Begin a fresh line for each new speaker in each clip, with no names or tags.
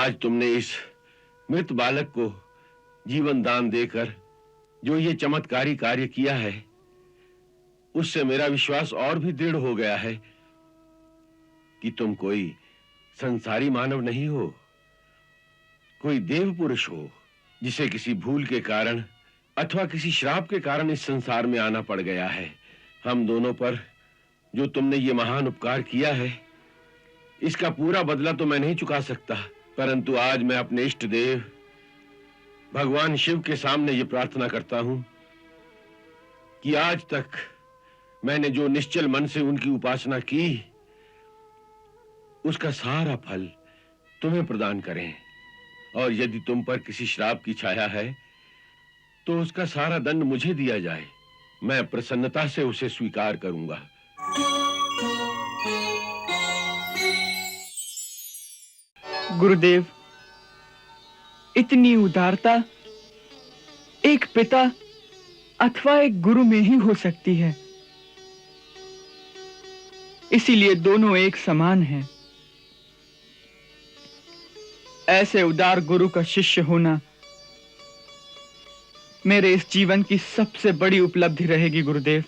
आज तुमने इस मृत बालक को जीवन दान देकर जो ये चमत्कारी कार्य किया है, उससे मेरा विश्वास और भी दृढ़ हो गया है कि तुम कोई संसारी मानव नहीं हो, कोई देव पुरुष हो जिसे किसी भूल के कारण अथवा किसी श्राप के कारण इस संसार में आना पड़ गया है। हम दोनों पर जो तुमने ये महान उपकार किया है, इसका पूरा बदला तो मैं नहीं चुका सकता, परंतु आज मैं अपने इष्ट देव भगवान शिव के सामने ये प्रार्थना करता हूं कि आज तक मैंने जो निश्चल मन से उनकी उपासना की, उसका सारा फल तुम्हें प्रदान करें, और यदि तुम पर किसी श्राप की छाया है तो उसका सारा दंड मुझे दिया जाए। मैं प्रसन्नता से उसे स्वीकार करूंगा।
गुरुदेव, इतनी उदारता एक पिता अथवा एक गुरु में ही हो सकती है, इसीलिए दोनों एक समान हैं। ऐसे उदार गुरु का शिष्य होना मेरे इस जीवन की सबसे बड़ी उपलब्धि रहेगी गुरुदेव,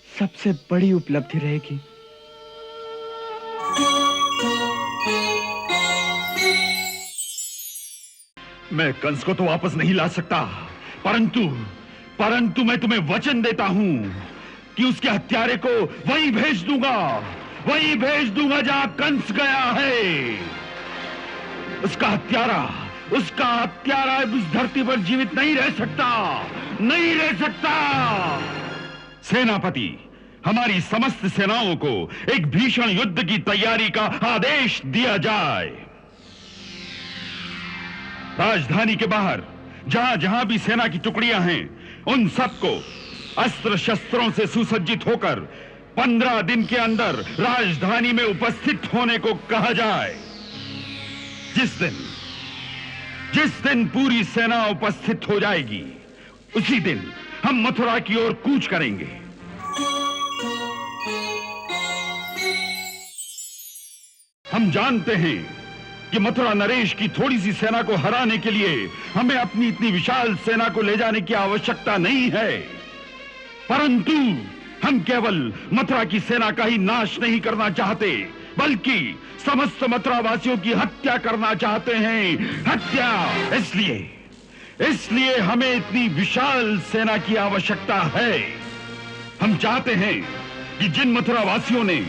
सबसे बड़ी उपलब्धि रहेगी।
मैं कंस को तो वापस नहीं ला सकता, परंतु मैं तुम्हें वचन देता हूं कि उसके हत्यारे को वहीं भेज दूंगा जहां कंस गया है। उसका हत्यारा इस धरती पर जीवित नहीं रह सकता। सेनापति, हमारी समस्त सेनाओं को एक भीषण युद्ध की तैयारी का आदेश दिया जाए। राजधानी के बाहर जहां जहां भी सेना की टुकड़ियां हैं, उन सबको अस्त्र शस्त्रों से सुसज्जित होकर 15 दिन के अंदर राजधानी में उपस्थित होने को कहा जाए। जिस दिन पूरी सेना उपस्थित हो जाएगी, उसी दिन हम मथुरा की ओर कूच करेंगे। हम जानते हैं कि मथुरा नरेश की थोड़ी सी सेना को हराने के लिए हमें अपनी इतनी विशाल सेना को ले जाने की आवश्यकता नहीं है, परंतु हम केवल मथुरा की सेना का ही नाश नहीं करना चाहते, बल्कि समस्त मथुरा वासियों की हत्या करना चाहते हैं। हत्या! इसलिए हमें इतनी विशाल सेना की आवश्यकता है। हम चाहते हैं कि जिन मथुरा वासियों ने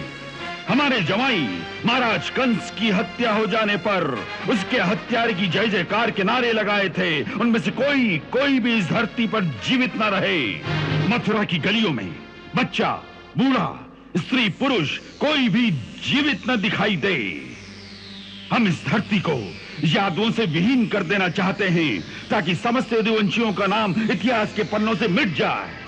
हमारे जवाई महाराज कंस की हत्या हो जाने पर उसके हत्यारे की जय जयकार के नारे लगाए थे, उनमें से कोई भी इस धरती पर जीवित न रहे। मथुरा की गलियों में बच्चा, बूढ़ा, स्त्री, पुरुष कोई भी जीवित न दिखाई दे। हम इस धरती को यादों से विहीन कर देना चाहते हैं, ताकि समस्त यदुवंशियों का नाम इतिहास के पन्नों से मिट जाए।